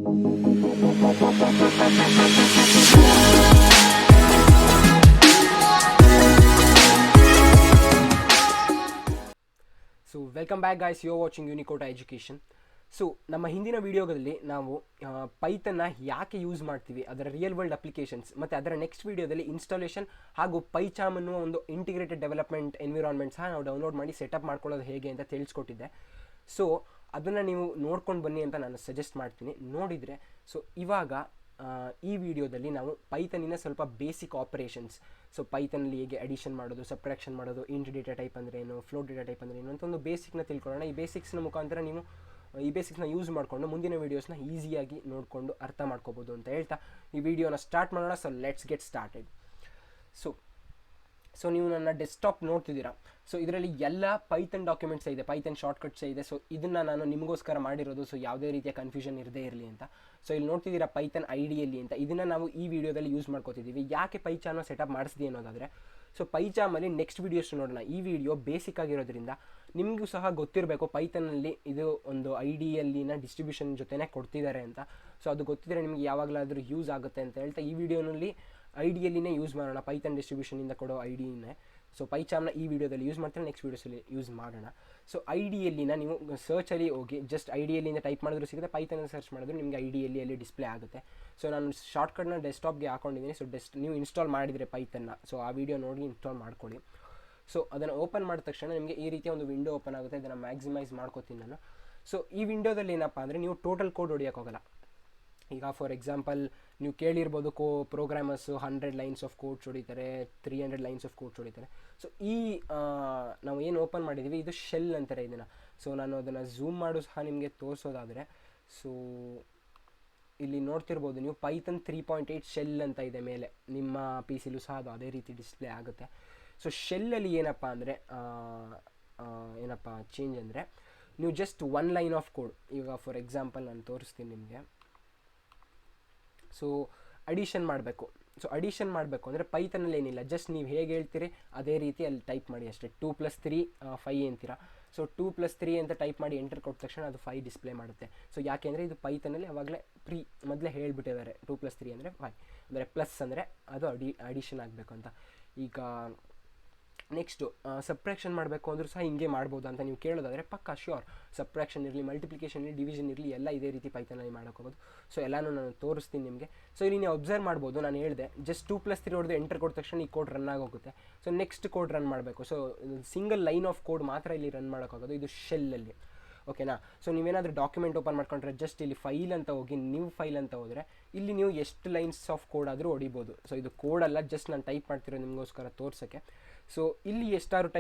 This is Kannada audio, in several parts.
So welcome back guys, you are watching Unicota education. So ನಮ್ಮ ಹಿಂದಿನ ವಿಡಿಯೋದಲ್ಲಿ ನಾವು ಪೈಥನ್ನ ಯಾಕೆ ಯೂಸ್ ಮಾಡ್ತೀವಿ, ಅದರ ರಿಯಲ್ ವರ್ಲ್ಡ್ ಅಪ್ಲಿಕೇಶನ್ಸ್, ಮತ್ತು ಅದರ ನೆಕ್ಸ್ಟ್ ವಿಡಿಯೋದಲ್ಲಿ ಇನ್ಸ್ಟಾಲೇಷನ್ ಹಾಗೂ ಪೈಚಾಮ್ ಅನ್ನುವ ಒಂದು ಇಂಟಿಗ್ರೇಟೆಡ್ ಡೆವಲಪ್ಮೆಂಟ್ ಎನ್ವಿರಾನ್ಮೆಂಟ್ ಸಹ ನಾವು ಡೌನ್ಲೋಡ್ ಮಾಡಿ ಸೆಟಪ್ ಮಾಡ್ಕೊಳ್ಳೋದು ಹೇಗೆ ಅಂತ ತಿಳಿಸ್ಕೊಟ್ಟಿದ್ದೆ. ಸೊ ಅದನ್ನು ನೀವು ನೋಡ್ಕೊಂಡು ಬನ್ನಿ ಅಂತ ನಾನು ಸಜೆಸ್ಟ್ ಮಾಡ್ತೀನಿ, ನೋಡಿದರೆ. ಸೊ ಇವಾಗ ಈ ವಿಡಿಯೋದಲ್ಲಿ ನಾವು ಪೈಥನಿನ ಸ್ವಲ್ಪ ಬೇಸಿಕ್ ಆಪರೇಷನ್ಸ್, ಸೊ ಪೈಥನಲ್ಲಿ ಹೇಗೆ ಅಡಿಷನ್ ಮಾಡೋದು, ಸಬ್ಟ್ರಾಕ್ಷನ್ ಮಾಡೋದು, ಇಂಟ್ ಡೇಟಾ ಟೈಪ್ ಅಂದರೆ ಏನು, ಫ್ಲೋಟ್ ಡೇಟಾ ಟೈಪ್ ಅಂದರೆ ಏನು ಅಂತ ಒಂದು ಬೇಸಿಕ್ನ ತಿಳ್ಕೊಳ್ಳೋಣ. ಈ ಬೇಸಿಕ್ಸ್ನ ಮುಖಾಂತರ ನೀವು ಈ ಬೇಸಿಕ್ಸ್ನ ಯೂಸ್ ಮಾಡಿಕೊಂಡು ಮುಂದಿನ ವೀಡಿಯೋಸ್ನ ಈಸಿಯಾಗಿ ನೋಡಿಕೊಂಡು ಅರ್ಥ ಮಾಡ್ಕೋಬೋದು ಅಂತ ಹೇಳ್ತಾ ಈ ವಿಡಿಯೋನ ಸ್ಟಾರ್ಟ್ ಮಾಡೋಣ. So let's get started. So ನೀವು ನನ್ನ ಡೆಸ್ಕ್ಟಾಪ್ ನೋಡ್ತಿದ್ದೀರಾ. ಸೊ ಇದರಲ್ಲಿ ಎಲ್ಲ ಪೈಥನ್ ಡಾಕ್ಯುಮೆಂಟ್ಸ್ ಇದೆ, ಪೈಥನ್ ಶಾರ್ಟ್ಕಟ್ಸ್ ಇದೆ. ಸೊ ಇದನ್ನು ನಾನು ನಿಮಗೋಸ್ಕರ ಮಾಡಿರೋದು, ಸೊ ಯಾವುದೇ ರೀತಿಯ ಕನ್ಫ್ಯೂಷನ್ ಇರದೇ ಇರಲಿ ಅಂತ. ಸೊ ಇಲ್ಲಿ ನೋಡ್ತಿದ್ದೀರಾ ಪೈಥನ್ ಐಡಿಯಲ್ಲಿ ಅಂತ, ಇದನ್ನು ನಾವು ಈ ವಿಡಿಯೋದಲ್ಲಿ ಯೂಸ್ ಮಾಡ್ಕೋತಿದ್ದೀವಿ. ಯಾಕೆ ಪೈಚಾಮ್ನ ಸೆಟಪ್ ಮಾಡಿಸಿದೆ ಅನ್ನೋದಾದರೆ, ಸೊ ಪೈಚಾಮಲ್ಲಿ ನೆಕ್ಸ್ಟ್ ವೀಡಿಯೋಸ್ ನೋಡೋಣ. ಈ ವಿಡಿಯೋ ಬೇಸಿಕ್ ಆಗಿರೋದ್ರಿಂದ ನಿಮಗೂ ಸಹ ಗೊತ್ತಿರಬೇಕು ಪೈಥನ್ನಲ್ಲಿ ಇದು ಒಂದು ಐಡಿಯಲ್ಲಿನ ಡಿಸ್ಟ್ರಿಬ್ಯೂಷನ್ ಜೊತೆನೇ ಕೊಡ್ತಿದ್ದಾರೆ ಅಂತ. ಸೊ ಅದು ಗೊತ್ತಿದ್ದರೆ ನಿಮಗೆ ಯಾವಾಗಲಾದರೂ ಯೂಸ್ ಆಗುತ್ತೆ ಅಂತ ಹೇಳ್ತಾ ಈ ವಿಡಿಯೋನಲ್ಲಿ ಐಡಿಯಲ್ಲಿನೇ ಯೂಸ್ ಮಾಡೋಣ, ಪೈಥನ್ ಡಿಸ್ಟ್ರಿಬ್ಯೂಷನಿಂದ ಕೊಡೋ ಐಡಿಯನ್ನೇ. ಸೊ ಪೈಚಾಮ್ನ ಈ ವಿಡಿಯೋದಲ್ಲಿ ಯೂಸ್ ಮಾಡ್ತಾರೆ, ನೆಕ್ಸ್ಟ್ ವೀಡಿಯೋಸಲ್ಲಿ ಯೂಸ್ ಮಾಡೋಣ. ಸೊ ಐಡಿಯಲ್ಲಿನ ನೀವು ಸರ್ಚಲ್ಲಿ ಹೋಗಿ ಜಸ್ಟ್ ಐಡಿಯಲ್ಲಿಂದ ಟೈಪ್ ಮಾಡಿದ್ರು ಸಿಗುತ್ತೆ, ಪೈಥನ್ ಸರ್ಚ್ ಮಾಡಿದ್ರು ನಿಮಗೆ ಐಡಿಯಲ್ಲಿ ಡಿಸ್ಪ್ಲೇ ಆಗುತ್ತೆ. ಸೊ ನಾನು ಶಾರ್ಟ್ಕಟ್ನ ಡೆಸ್ಕ್ಟಾಪ್ಗೆ ಹಾಕೊಂಡಿದ್ದೀನಿ. ಸೊ ನೀವು ಇನ್ಸ್ಟಾಲ್ ಮಾಡಿದರೆ ಪೈಥನ್ನ, ಸೊ ಆ ವಿಡಿಯೋ ನೋಡಿ ಇನ್ಸ್ಟಾಲ್ ಮಾಡ್ಕೊಳ್ಳಿ. ಸೊ ಅದನ್ನು ಓಪನ್ ಮಾಡಿದ ತಕ್ಷಣ ನಿಮಗೆ ಈ ರೀತಿಯ ಒಂದು ವಿಂಡೋ ಓಪನ್ ಆಗುತ್ತೆ. ಇದನ್ನು ಮ್ಯಾಕ್ಸಿಮೈಸ್ ಮಾಡ್ಕೋತೀನಿ ನಾನು. ಸೊ ಈ ವಿಂಡೋದಲ್ಲಿ ಏನಪ್ಪ ಅಂದರೆ ನೀವು ಟೋಟಲ್ ಕೋಡ್ ಹೊಡಿಯೋಕ್ಕೋಗಲ್ಲ. ಈಗ ಫಾರ್ ಎಕ್ಸಾಂಪಲ್ ನೀವು ಕೇಳಿರ್ಬೋದು, ಪ್ರೋಗ್ರಾಮರ್ಸು 100 ಲೈನ್ಸ್ ಆಫ್ ಕೋಡ್ಸ್ ಹೊಡಿತಾರೆ, 300 ಲೈನ್ಸ್ ಆಫ್ ಕೋಡ್ಸ್ ಹೊಡಿತಾರೆ. ಸೊ ಈ ನಾವು ಏನು ಓಪನ್ ಮಾಡಿದ್ದೀವಿ ಇದು ಶೆಲ್ ಅಂತಾರೆ ಇದನ್ನು. ಸೊ ನಾನು ಅದನ್ನು ಝೂಮ್ ಮಾಡು ಸಹ ನಿಮಗೆ ತೋರಿಸೋದಾದರೆ, ಸೊ ಇಲ್ಲಿ ನೋಡ್ತಿರ್ಬೋದು ನೀವು ಪೈಥನ್ 3.8 ಶೆಲ್ ಅಂತ ಇದೆ ಮೇಲೆ, ನಿಮ್ಮ ಪಿ ಸಿಲೂ ಸಹ ಅದು ಅದೇ ರೀತಿ ಡಿಸ್ಪ್ಲೇ ಆಗುತ್ತೆ. ಸೊ ಶೆಲ್ಲಲ್ಲಿ ಏನಪ್ಪ ಅಂದರೆ ಚೇಂಜ್ ಅಂದರೆ ನೀವು ಜಸ್ಟ್ 1 ಲೈನ್ ಆಫ್ ಕೋಡ್, ಈಗ ಫಾರ್ ಎಕ್ಸಾಂಪಲ್ ನಾನು ತೋರಿಸ್ತೀನಿ ನಿಮಗೆ. ಸೊ ಅಡಿಷನ್ ಮಾಡಬೇಕು. ಸೊ ಅಡಿಷನ್ ಮಾಡಬೇಕು ಅಂದರೆ ಪೈಥನಲ್ಲಿ ಏನಿಲ್ಲ, ಜಸ್ಟ್ ನೀವು ಹೇಗೆ ಹೇಳ್ತೀರಿ ಅದೇ ರೀತಿ ಅಲ್ಲಿ ಟೈಪ್ ಮಾಡಿ ಅಷ್ಟೇ. 2 + 3 5 ಅಂತೀರಾ. ಸೊ 2 + 3 ಅಂತ ಟೈಪ್ ಮಾಡಿ ಎಂಟರ್ ಕೊಟ್ಟ ತಕ್ಷಣ ಅದು 5 ಡಿಸ್ಪ್ಲೇ ಮಾಡುತ್ತೆ. ಸೊ ಯಾಕೆಂದರೆ ಇದು ಪೈಥನಲ್ಲಿ ಅವಾಗಲೇ ಮೊದಲೇ ಹೇಳಿಬಿಟ್ಟಿದ್ದಾರೆ 2 + 3 ಅಂದರೆ 5, ಅಂದರೆ ಪ್ಲಸ್ ಅಂದರೆ ಅದು ಅಡಿಷನ್ ಆಗಬೇಕು ಅಂತ. ಈಗ ನೆಕ್ಸ್ಟು ಸಬ್ಟ್ರಾಕ್ಷನ್ ಮಾಡಬೇಕು ಅಂದರೂ ಸಹ ಹಿಂಗೆ ಮಾಡ್ಬೋದು ಅಂತ ನೀವು ಕೇಳೋದಾದರೆ ಪಕ್ಕ ಶ್ಯೂರ್. ಸಬ್ಟ್ರಾಕ್ಷನ್ ಇರಲಿ, ಮಲ್ಟಿಪ್ಲಿಕೇಶನ್ ಇರಲಿ, ಡಿವಿಷನ್ ಇರಲಿ, ಎಲ್ಲ ಇದೇ ರೀತಿ ಪೈಥನಲ್ಲಿ ಮಾಡೋಕ್ಕೋಗೋದು. ಸೊ ಎಲ್ಲನೂ ನಾನು ತೋರಿಸ್ತೀನಿ ನಿಮಗೆ. ಸೊ ಇಲ್ಲಿ ನೀವು ಅಬ್ಸರ್ವ್ ಮಾಡ್ಬೋದು, ನಾನು ಹೇಳಿದೆ ಜಸ್ಟ್ 2 + 3 ಹೊಡೆದು ಎಂಟರ್ ಕೊಟ್ಟ ತಕ್ಷಣ ಈ ಕೋಡ್ ರನ್ ಆಗೋಗುತ್ತೆ. ಸೊ ನೆಕ್ಸ್ಟ್ ಕೋಡ್ ರನ್ ಮಾಡಬೇಕು. So single line of code ಮಾತ್ರ ಇಲ್ಲಿ ರನ್ ಮಾಡೋಕ್ಕಾಗೋದು, ಇದು ಶೆಲ್ಲಲ್ಲಿ. ಓಕೆನಾ. ಸೊ ನೀವೇನಾದರೂ ಡಾಕ್ಯುಮೆಂಟ್ ಓಪನ್ ಮಾಡ್ಕೊಂಡ್ರೆ ಜಸ್ಟ್ ಇಲ್ಲಿ ಫೈಲ್ ಅಂತ ಹೋಗಿ ನ್ಯೂ ಫೈಲ್ ಅಂತ ಹೋದರೆ ಇಲ್ಲಿ ನೀವು ಎಷ್ಟು ಲೈನ್ಸ್ ಆಫ್ ಕೋಡ್ ಆದರೂ ಹೊಡಿಬೋದು. ಸೊ ಇದು ಕೋಡಲ್ಲ, ಜಸ್ಟ್ ನಾನು ಟೈಪ್ ಮಾಡ್ತಿರೋ ನಿಮಗೋಸ್ಕರ ತೋರ್ಸೋಕ್ಕೆ. ಸೊ ಇಲ್ಲಿ ಎಷ್ಟಾದ್ರು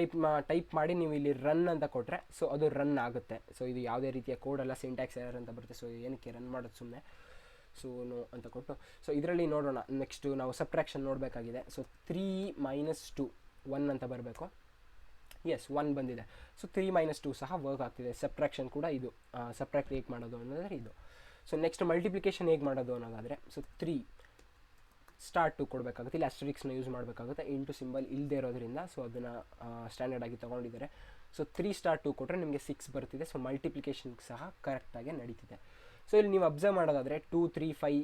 ಟೈಪ್ ಮಾಡಿ ನೀವು ಇಲ್ಲಿ ರನ್ ಅಂತ ಕೊಟ್ಟರೆ ಸೊ ಅದು ರನ್ ಆಗುತ್ತೆ. ಸೊ ಇದು ಯಾವುದೇ ರೀತಿಯ ಕೋಡಲ್ಲ, ಸಿಂಟ್ಯಾಕ್ಸ್ ಎರರ್ ಅಂತ ಬರುತ್ತೆ. ಸೊ ಏನಕ್ಕೆ ರನ್ ಮಾಡೋದು ಸುಮ್ಮನೆ. ಸೊ ನೋ ಅಂತ ಕೊಟ್ಟು ಸೊ ಇದರಲ್ಲಿ ನೋಡೋಣ. ನೆಕ್ಸ್ಟು ನಾವು ಸಬ್ಟ್ರಾಕ್ಷನ್ ನೋಡಬೇಕಾಗಿದೆ. ಸೊ 3 - 2 1 ಅಂತ ಬರಬೇಕು. ಎಸ್ 1 ಬಂದಿದೆ. ಸೊ 3 - 2 ಸಹ ವರ್ಕ್ ಆಗ್ತಿದೆ. ಸಬ್ಟ್ರಾಕ್ಷನ್ ಕೂಡ ಇದು, ಸಬ್ಟ್ರಾಕ್ಟ್ ಹೇಗೆ ಮಾಡೋದು ಅನ್ನೋದಾದರೆ ಇದು. ಸೊ ನೆಕ್ಸ್ಟ್ ಮಲ್ಟಿಪ್ಲಿಕೇಶನ್ ಹೇಗೆ ಮಾಡೋದು ಅನ್ನೋದಾದರೆ, ಸೊ 3 ಸ್ಟಾರ್ಟ್ 2 ಕೊಡಬೇಕಾಗುತ್ತೆ. ಇಲ್ಲಿ ಅಸ್ಟರಿಕ್ಸ್ನ ಯೂಸ್ ಮಾಡಬೇಕಾಗುತ್ತೆ, ಇಂಟು ಸಿಂಬಲ್ ಇಲ್ಲದೆ ಇರೋದ್ರಿಂದ. ಸೊ ಅದನ್ನು ಸ್ಟ್ಯಾಂಡರ್ಡ್ ಆಗಿ ತೊಗೊಂಡಿದ್ದಾರೆ. ಸೊ 3 * 2 ಕೊಟ್ಟರೆ ನಿಮಗೆ 6 ಬರ್ತಿದೆ. ಸೊ ಮಲ್ಟಿಪ್ಲಿಕೇಶನ್ ಸಹ ಕರೆಕ್ಟಾಗಿ ನಡೀತಿದೆ. ಸೊ ಇಲ್ಲಿ ನೀವು ಅಬ್ಸರ್ವ್ ಮಾಡೋದಾದರೆ 2 3 5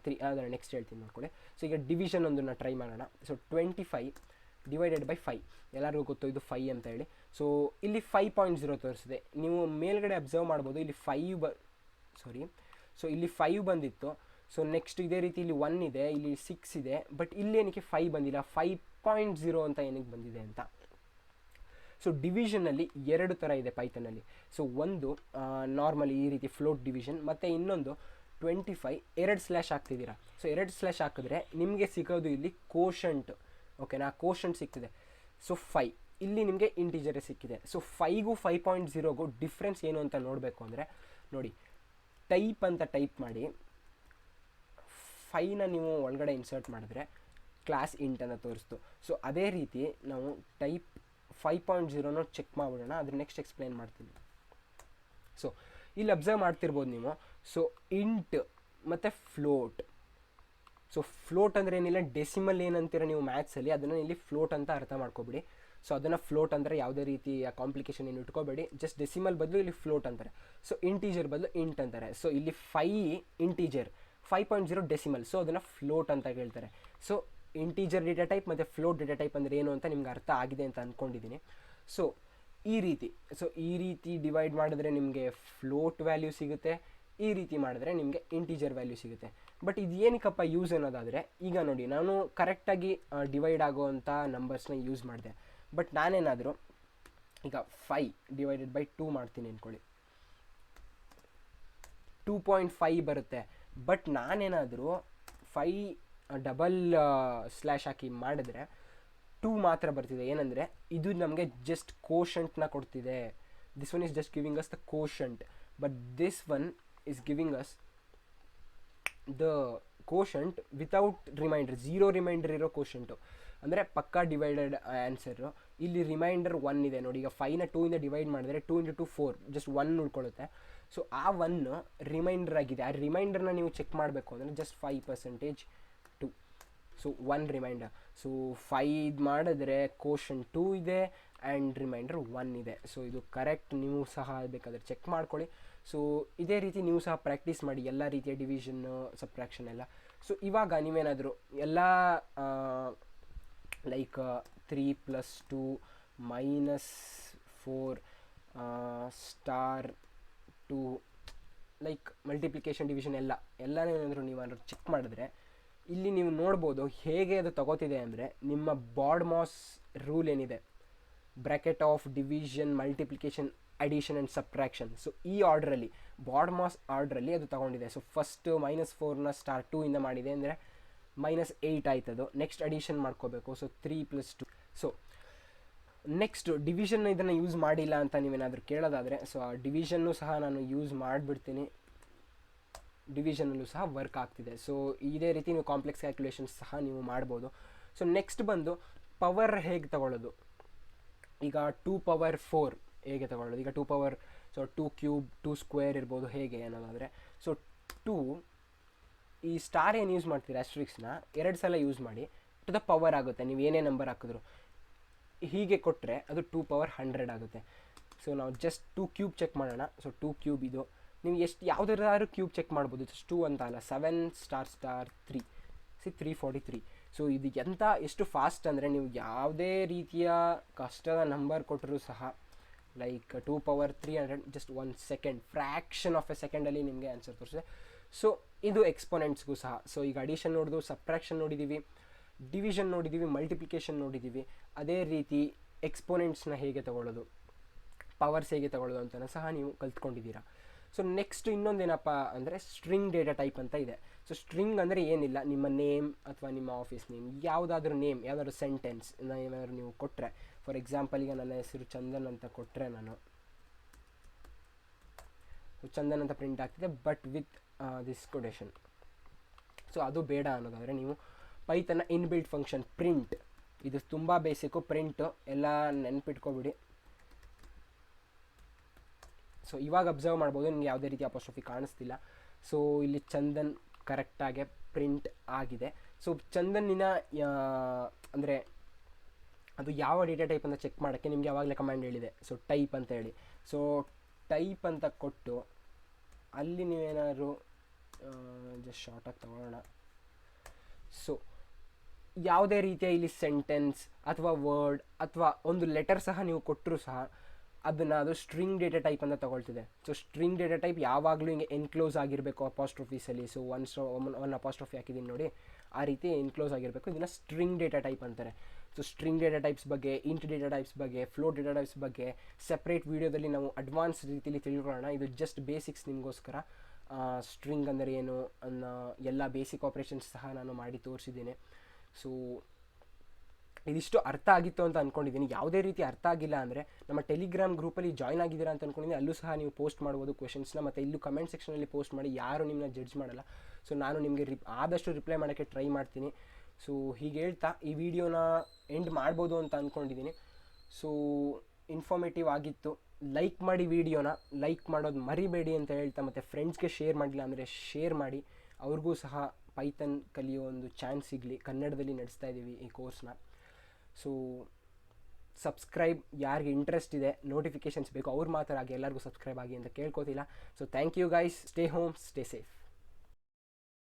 3 ಅದರ ನೆಕ್ಸ್ಟ್ ಹೇಳ್ತೀನಿ ನೋಡ್ಕೊಳ್ಳಿ. ಸೊ ಈಗ ಡಿವಿಷನ್ ಒಂದನ್ನು ಟ್ರೈ ಮಾಡೋಣ. ಸೊ 25 / 5 ಎಲ್ಲರಿಗೂ ಗೊತ್ತು ಇದು 5 ಅಂತ ಹೇಳಿ. ಸೊ ಇಲ್ಲಿ 5.0 ತೋರಿಸಿದೆ. ನೀವು ಮೇಲ್ಗಡೆ ಅಬ್ಸರ್ವ್ ಮಾಡ್ಬೋದು, ಇಲ್ಲಿ 5 ಸೊ ಇಲ್ಲಿ 5 ಬಂದಿತ್ತು. ಸೊ ನೆಕ್ಸ್ಟ್ ಇದೇ ರೀತಿ ಇಲ್ಲಿ 1 ಇದೆ, ಇಲ್ಲಿ 6 ಇದೆ, ಬಟ್ ಇಲ್ಲೇನಕ್ಕೆ 5 ಬಂದಿಲ್ಲ, 5.0 ಅಂತ ಏನಕ್ಕೆ ಬಂದಿದೆ ಅಂತ. ಸೊ ಡಿವಿಷನಲ್ಲಿ 2 ಥರ ಇದೆ ಪೈಥನಲ್ಲಿ. ಸೊ ಒಂದು ನಾರ್ಮಲಿ ಈ ರೀತಿ ಫ್ಲೋಟ್ ಡಿವಿಷನ್, ಮತ್ತು ಇನ್ನೊಂದು 25 2 ಸ್ಲ್ಯಾಶ್ ಹಾಕ್ತಿದ್ದೀರಾ. ಸೊ 2 ಸ್ಲ್ಯಾಶ್ ಹಾಕಿದ್ರೆ ನಿಮಗೆ ಸಿಗೋದು ಇಲ್ಲಿ ಕೋಶಂಟ್. ಓಕೆನಾ, ಕೋಶಂಟ್ ಸಿಗ್ತಿದೆ. ಸೊ 5 ಇಲ್ಲಿ ನಿಮಗೆ ಇಂಟಿಜರೇ ಸಿಕ್ಕಿದೆ. ಸೊ 5ಗೂ 5.0ಗೂ ಡಿಫ್ರೆನ್ಸ್ ಏನು ಅಂತ ನೋಡಬೇಕು ಅಂದರೆ ನೋಡಿ, ಟೈಪ್ ಅಂತ ಟೈಪ್ ಮಾಡಿ 5ನ ನೀವು ಒಳಗಡೆ ಇನ್ಸರ್ಟ್ ಮಾಡಿದ್ರೆ ಕ್ಲಾಸ್ ಇಂಟ್ ಅಂತ ತೋರಿಸ್ತು. ಸೊ ಅದೇ ರೀತಿ ನಾವು ಟೈಪ್ 5.0ನ ಚೆಕ್ ಮಾಡಿಬಿಡೋಣ, ಅದ್ರ ನೆಕ್ಸ್ಟ್ ಎಕ್ಸ್ಪ್ಲೇನ್ ಮಾಡ್ತೀನಿ. ಸೊ ಇಲ್ಲಿ ಅಬ್ಸರ್ವ್ ಮಾಡ್ತಿರ್ಬೋದು ನೀವು. ಸೊ ಇಂಟ್ ಮತ್ತು ಫ್ಲೋಟ್. ಸೊ ಫ್ಲೋಟ್ ಅಂದರೆ ಏನಿಲ್ಲ, ಡೆಸಿಮಲ್ ಏನಂತೀರ ನೀವು ಮ್ಯಾಥ್ಸಲ್ಲಿ, ಅದನ್ನು ಇಲ್ಲಿ ಫ್ಲೋಟ್ ಅಂತ ಅರ್ಥ ಮಾಡ್ಕೊಬಿಡಿ. ಸೊ ಅದನ್ನು ಫ್ಲೋಟ್ ಅಂದರೆ ಯಾವುದೇ ರೀತಿಯ ಕಾಂಪ್ಲಿಕೇಶನ್ ಏನು ಇಟ್ಕೋಬೇಡಿ, ಜಸ್ಟ್ ಡೆಸಿಮಲ್ ಬದಲು ಇಲ್ಲಿ ಫ್ಲೋಟ್ ಅಂತಾರೆ. ಸೊ ಇಂಟೀಜರ್ ಬದಲು ಇಂಟ್ ಅಂತಾರೆ. ಸೊ ಇಲ್ಲಿ 5 ಇಂಟೀಜರ್, 5.0 ಡೆಸಿಮಲ್, ಸೊ ಅದನ್ನು ಫ್ಲೋಟ್ ಅಂತ ಹೇಳ್ತಾರೆ. ಸೊ ಇಂಟೀಜರ್ ಡೇಟಾ ಟೈಪ್ ಮತ್ತು ಫ್ಲೋಟ್ ಡೇಟಾ ಟೈಪ್ ಅಂದರೆ ಏನು ಅಂತ ನಿಮ್ಗೆ ಅರ್ಥ ಆಗಿದೆ ಅಂತ ಅಂದ್ಕೊಂಡಿದ್ದೀನಿ. ಸೊ ಈ ರೀತಿ ಡಿವೈಡ್ ಮಾಡಿದ್ರೆ ನಿಮಗೆ ಫ್ಲೋಟ್ ವ್ಯಾಲ್ಯೂ ಸಿಗುತ್ತೆ, ಈ ರೀತಿ ಮಾಡಿದ್ರೆ ನಿಮಗೆ ಇಂಟೀಜರ್ ವ್ಯಾಲ್ಯೂ ಸಿಗುತ್ತೆ. ಬಟ್ ಇದು ಏನಕ್ಕಪ್ಪ ಯೂಸ್ ಅನ್ನೋದಾದರೆ, ಈಗ ನೋಡಿ ನಾನು ಕರೆಕ್ಟಾಗಿ ಡಿವೈಡ್ ಆಗೋವಂಥ ನಂಬರ್ಸ್ನ ಯೂಸ್ ಮಾಡಿದೆ. ಬಟ್ ನಾನೇನಾದರೂ ಈಗ 5/2 ಮಾಡ್ತೀನಿ ಅಂದ್ಕೊಳ್ಳಿ, 2.5 ಬರುತ್ತೆ. ಬಟ್ ನಾನೇನಾದರೂ 5 ಡಬಲ್ ಸ್ಲ್ಯಾಶ್ ಹಾಕಿ ಮಾಡಿದ್ರೆ 2 ಮಾತ್ರ ಬರ್ತಿದೆ. ಏನಂದರೆ ಇದು ನಮಗೆ ಜಸ್ಟ್ ಕೋಶಂಟ್ನ ಕೊಡ್ತಿದೆ. This one is just giving us the quotient, but this one is giving us the quotient without remainder, 0 remainder ಇರೋ ಕೋಶಂಟು, ಅಂದರೆ ಪಕ್ಕಾ ಡಿವೈಡೆಡ್ ಆನ್ಸರು. ಇಲ್ಲಿ ರಿಮೈಂಡರ್ 1 ಇದೆ ನೋಡಿ. ಈಗ 5ನ 2ಇಂದ ಡಿವೈಡ್ ಮಾಡಿದ್ರೆ 2 × 2 4, ಜಸ್ಟ್ 1 ಉಳ್ಕೊಳ್ಳುತ್ತೆ. ಸೊ ಆ 1 ರಿಮೈಂಡರ್ ಆಗಿದೆ. ಆ ರಿಮೈಂಡರ್ನ ನೀವು ಚೆಕ್ ಮಾಡಬೇಕು ಅಂದರೆ ಜಸ್ಟ್ 5% 2, ಸೊ 1 ರಿಮೈಂಡರ್. ಸೊ 5 ಮಾಡಿದ್ರೆ ಕೋಶನ್ 2 ಇದೆ ಆ್ಯಂಡ್ ರಿಮೈಂಡರ್ 1 ಇದೆ. ಸೊ ಇದು ಕರೆಕ್ಟ್. ನೀವು ಸಹ ಬೇಕಾದರೆ ಚೆಕ್ ಮಾಡ್ಕೊಳ್ಳಿ. ಸೊ ಇದೇ ರೀತಿ ನೀವು ಸಹ ಪ್ರಾಕ್ಟೀಸ್ ಮಾಡಿ ಎಲ್ಲ ರೀತಿಯ ಡಿವಿಷನ್, ಸಬ್ಟ್ರಾಕ್ಷನ್ ಎಲ್ಲ. ಸೊ ಇವಾಗ ನೀವೇನಾದರೂ ಎಲ್ಲ ಲೈಕ್ 3 + 2 - 4 *2 ಲೈಕ್ ಮಲ್ಟಿಪ್ಲಿಕೇಶನ್, ಡಿವಿಷನ್ ಎಲ್ಲನೇನಾದರೂ ನೀವೇನಾದರೂ ಚೆಕ್ ಮಾಡಿದ್ರೆ ಇಲ್ಲಿ ನೀವು ನೋಡ್ಬೋದು ಹೇಗೆ ಅದು ತಗೋತಿದೆ ಅಂದರೆ, ನಿಮ್ಮ ಬಾಡ್ ಮಾಸ್ ರೂಲ್ ಏನಿದೆ, bracket of division, multiplication, addition and subtraction. So ಈ ಆರ್ಡ್ರಲ್ಲಿ, ಬಾಡ್ ಮಾಸ್ ಆರ್ಡ್ರಲ್ಲಿ ಅದು ತೊಗೊಂಡಿದೆ. ಸೊ ಫಸ್ಟು -4ನ *2 ಇಂದ ಮಾಡಿದೆ ಅಂದರೆ -8 ಆಯ್ತದು. ನೆಕ್ಸ್ಟ್ ಅಡಿಷನ್ ಮಾಡ್ಕೋಬೇಕು. ಸೊ 3 + 2. ಸೊ ನೆಕ್ಸ್ಟ್ ಡಿವಿಷನ್ ಇದನ್ನು ಯೂಸ್ ಮಾಡಿಲ್ಲ ಅಂತ ನೀವೇನಾದರೂ ಕೇಳೋದಾದರೆ, ಸೊ ಆ ಡಿವಿಷನ್ನು ಸಹ ನಾನು ಯೂಸ್ ಮಾಡಿಬಿಡ್ತೀನಿ. ಡಿವಿಷನಲ್ಲೂ ಸಹ ವರ್ಕ್ ಆಗ್ತಿದೆ. ಸೊ ಇದೇ ರೀತಿ ನೀವು ಕಾಂಪ್ಲೆಕ್ಸ್ ಕ್ಯಾಲ್ಕುಲೇಷನ್ಸ್ ಸಹ ನೀವು ಮಾಡ್ಬೋದು. ಸೊ ನೆಕ್ಸ್ಟ್ ಬಂದು ಪವರ್ ಹೇಗೆ ತಗೊಳ್ಳೋದು. ಈಗ 2^4 ಹೇಗೆ ತಗೊಳ್ಳೋದು. ಈಗ 2 ಸೊ 2³ 2² ಇರ್ಬೋದು ಹೇಗೆ ಅನ್ನೋದಾದರೆ, ಸೊ 2 ಈ ಸ್ಟಾರ್ ಏನು ಯೂಸ್ ಮಾಡ್ತೀರಾ ಆಸ್ಟ್ರಿಕ್ಸ್ನ 2 ಸಲ ಯೂಸ್ ಮಾಡಿ ಟು ದ ಪವರ್ ಆಗುತ್ತೆ. ನೀವು ಏನೇ ನಂಬರ್ ಹಾಕಿದ್ರು ಹೀಗೆ ಕೊಟ್ಟರೆ ಅದು 2^100 ಆಗುತ್ತೆ. ಸೊ ನಾವು ಜಸ್ಟ್ 2³ ಚೆಕ್ ಮಾಡೋಣ. ಸೊ 2³ ಇದು ನೀವು ಯಾವುದಾದ್ರು ಕ್ಯೂಬ್ ಚೆಕ್ ಮಾಡ್ಬೋದು. ಜಸ್ಟ್ 2 ಅಂತ ಅಲ್ಲ, 7 **3 343. ಸೊ ಇದು ಎಷ್ಟು ಫಾಸ್ಟ್ ಅಂದರೆ, ನೀವು ಯಾವುದೇ ರೀತಿಯ ಕಷ್ಟದ ನಂಬರ್ ಕೊಟ್ಟರೂ ಸಹ like 2^300 just 1 second, fraction of a ಸೆಕೆಂಡಲ್ಲಿ ನಿಮಗೆ ಆನ್ಸರ್ ತೋರಿಸಿದೆ. ಸೊ ಇದು ಎಕ್ಸ್ಪೊನೆಂಟ್ಸ್ಗೂ ಸಹ. ಸೊ ಈಗ ಅಡಿಷನ್ ನೋಡಿದ್ವು, ಸಬ್ಟ್ರಾಕ್ಷನ್ ನೋಡಿದ್ದೀವಿ, ಡಿವಿಷನ್ ನೋಡಿದ್ದೀವಿ, ಮಲ್ಟಿಪ್ಲಿಕೇಶನ್ ನೋಡಿದ್ದೀವಿ. ಅದೇ ರೀತಿ ಎಕ್ಸ್ಪೊನೆಂಟ್ಸ್ನ ಹೇಗೆ ತಗೊಳ್ಳೋದು, ಪವರ್ಸ್ ಹೇಗೆ ತಗೊಳ್ಳೋದು ಅಂತಲೂ ಸಹ ನೀವು ಕಲ್ತ್ಕೊಂಡಿದ್ದೀರಾ. ಸೊ ನೆಕ್ಸ್ಟ್ ಇನ್ನೊಂದೇನಪ್ಪ ಅಂದರೆ ಸ್ಟ್ರಿಂಗ್ ಡೇಟಾ ಟೈಪ್ ಅಂತ ಇದೆ. ಸೊ ಸ್ಟ್ರಿಂಗ್ ಅಂದರೆ ಏನಿಲ್ಲ, ನಿಮ್ಮ ನೇಮ್ ಅಥವಾ ನಿಮ್ಮ ಆಫೀಸ್ ನೇಮ್, ಯಾವುದಾದ್ರೂ ನೇಮ್, ಯಾವುದಾದ್ರೂ ಸೆಂಟೆನ್ಸ್ ಏನಾದರೂ ನೀವು ಕೊಟ್ಟರೆ, ಫಾರ್ ಎಕ್ಸಾಂಪಲ್ ಈಗ ನನ್ನ ಹೆಸರು ಚಂದನ್ ಅಂತ ಕೊಟ್ಟರೆ, ನಾನು ಚಂದನ್ ಅಂತ ಪ್ರಿಂಟ್ ಆಗ್ತಿದೆ but with this quotation. So ಅದು ಬೇಡ ಅನ್ನೋದಾದರೆ ನೀವು ಪೈಥನ್ನ ಇನ್ಬಿಲ್ಟ್ ಫಂಕ್ಷನ್ ಪ್ರಿಂಟ್, ಇದು ತುಂಬ ಬೇಸಿಕ್ಕು. ಪ್ರಿಂಟು ಎಲ್ಲ ನೆನ್ಪಿಟ್ಕೊಬಿಡಿ. ಸೊ ಇವಾಗ ಅಬ್ಸರ್ವ್ ಮಾಡ್ಬೋದು ನಿಮಗೆ ಯಾವುದೇ ರೀತಿ ಅಪಾಸ್ಟ್ರಫಿ ಕಾಣಿಸ್ತಿಲ್ಲ. ಸೊ ಇಲ್ಲಿ ಚಂದನ್ ಕರೆಕ್ಟಾಗಿ ಪ್ರಿಂಟ್ ಆಗಿದೆ. ಸೊ ಚಂದನ್ನಿನ ಅಂದರೆ ಅದು ಯಾವ ಡೇಟಾ ಟೈಪ್ ಅಂತ ಚೆಕ್ ಮಾಡೋಕ್ಕೆ ನಿಮಗೆ ಯಾವಾಗಲೇ ಕಮಾಂಡ್ ಹೇಳಿದೆ. ಸೊ ಟೈಪ್ ಅಂತ ಹೇಳಿ. ಸೊ ಟೈಪ್ ಅಂತ ಕೊಟ್ಟು ಅಲ್ಲಿ ನೀವೇನಾದ್ರು ಜಸ್ಟ್ ಶಾರ್ಟಾಗಿ ತಗೊಳ್ಳೋಣ. ಸೊ ಯಾವುದೇ ರೀತಿಯ ಇಲ್ಲಿ ಸೆಂಟೆನ್ಸ್ ಅಥವಾ ವರ್ಡ್ ಅಥವಾ ಒಂದು ಲೆಟರ್ ಸಹ ನೀವು ಕೊಟ್ಟರೂ ಸಹ ಅದನ್ನು ಅದು ಸ್ಟ್ರಿಂಗ್ ಡೇಟಾ ಟೈಪ್ ಅಂತ ತಗೊಳ್ತಿದೆ. ಸೊ ಸ್ಟ್ರಿಂಗ್ ಡೇಟಾ ಟೈಪ್ ಯಾವಾಗಲೂ ಹಿಂಗೆ ಎನ್ಕ್ಲೋಸ್ ಆಗಿರಬೇಕು ಅಪಾಸ್ಟ್ರಫೀಸಲ್ಲಿ. ಸೊ ಒನ್ ಅಪಾಸ್ಟ್ರಫಿ ಹಾಕಿದ್ದೀನಿ ನೋಡಿ, ಆ ರೀತಿ ಎನ್ಕ್ಲೋಸ್ ಆಗಿರಬೇಕು. ಇದನ್ನು ಸ್ಟ್ರಿಂಗ್ ಡೇಟಾ ಟೈಪ್ ಅಂತಾರೆ. ಸೊ ಸ್ಟ್ರಿಂಗ್ ಡೇಟಾ ಟೈಪ್ಸ್ ಬಗ್ಗೆ, ಇಂಟ್ ಡೇಟಾ ಟೈಪ್ಸ್ ಬಗ್ಗೆ, ಫ್ಲೋಟ್ ಡೇಟಾ ಟೈಪ್ಸ್ ಬಗ್ಗೆ ಸಪ್ರೇಟ್ ವೀಡಿಯೋದಲ್ಲಿ ನಾವು ಅಡ್ವಾನ್ಸ್ ರೀತಿಯಲ್ಲಿ ತಿಳ್ಕೊಳ್ಳೋಣ. ಇದು ಜಸ್ಟ್ ಬೇಸಿಕ್ಸ್ ನಿಮಗೋಸ್ಕರ. ಸ್ಟ್ರಿಂಗ್ ಅಂದರೆ ಏನು ಅನ್ನೋ ಎಲ್ಲ ಬೇಸಿಕ್ ಆಪ್ರೇಷನ್ಸ್ ಸಹ ನಾನು ಮಾಡಿ ತೋರಿಸಿದ್ದೀನಿ. ಸೊ ಇದಿಷ್ಟು ಅರ್ಥ ಆಗಿತ್ತು ಅಂತ ಅಂದ್ಕೊಂಡಿದ್ದೀನಿ. ಯಾವುದೇ ರೀತಿ ಅರ್ಥ ಆಗಿಲ್ಲ ಅಂದರೆ ನಮ್ಮ ಟೆಲಿಗ್ರಾಮ್ ಗ್ರೂಪಲ್ಲಿ ಜಾಯ್ನ್ ಆಗಿದ್ದೀರಾ ಅಂತ ಅಂದ್ಕೊಂಡಿದ್ದೀನಿ. ಅಲ್ಲೂ ಸಹ ನೀವು ಪೋಸ್ಟ್ ಮಾಡ್ಬೋದು ಕ್ವೆಶನ್ಸ್ನ, ಮತ್ತು ಇಲ್ಲೂ ಕಮೆಂಟ್ ಸೆಕ್ಷನಲ್ಲಿ ಪೋಸ್ಟ್ ಮಾಡಿ. ಯಾರು ನಿಮ್ಮನ್ನ ಜಡ್ಜ್ ಮಾಡಲ್ಲ. ಸೊ ನಾನು ನಿಮಗೆ ಆದಷ್ಟು ರಿಪ್ಲೈ ಮಾಡೋಕ್ಕೆ ಟ್ರೈ ಮಾಡ್ತೀನಿ. ಸೊ ಹೀಗೆ ಹೇಳ್ತಾ ಈ ವಿಡಿಯೋನ ಎಂಡ್ ಮಾಡ್ಬೋದು ಅಂತ ಅಂದ್ಕೊಂಡಿದ್ದೀನಿ. ಸೊ ಇನ್ಫಾರ್ಮೇಟಿವ್ ಆಗಿತ್ತು. ಲೈಕ್ ಮಾಡಿ, ವಿಡಿಯೋನ ಲೈಕ್ ಮಾಡೋದು ಮರಿಬೇಡಿ ಅಂತ ಹೇಳ್ತಾ, ಮತ್ತು ಫ್ರೆಂಡ್ಸ್ಗೆ ಶೇರ್ ಮಾಡಿಲ್ಲ ಅಂದರೆ ಶೇರ್ ಮಾಡಿ, ಅವ್ರಿಗೂ ಸಹ ಪೈಥನ್ ಕಲಿಯೋ ಒಂದು ಚಾನ್ಸ್ ಸಿಗಲಿ. ಕನ್ನಡದಲ್ಲಿ ನಡೆಸ್ತಾ ಇದ್ದೀವಿ ಈ ಕೋರ್ಸ್ನ. ಸೊ ಸಬ್ಸ್ಕ್ರೈಬ್ ಯಾರಿಗೆ ಇಂಟ್ರೆಸ್ಟ್ ಇದೆ, ನೋಟಿಫಿಕೇಷನ್ಸ್ ಬೇಕು, ಅವ್ರು ಮಾತ್ರ ಆಗಿ ಎಲ್ಲರಿಗೂ ಸಬ್ಸ್ಕ್ರೈಬ್ ಆಗಿ ಅಂತ ಕೇಳ್ಕೋತಿಲ್ಲ. So thank you guys, stay home, stay safe.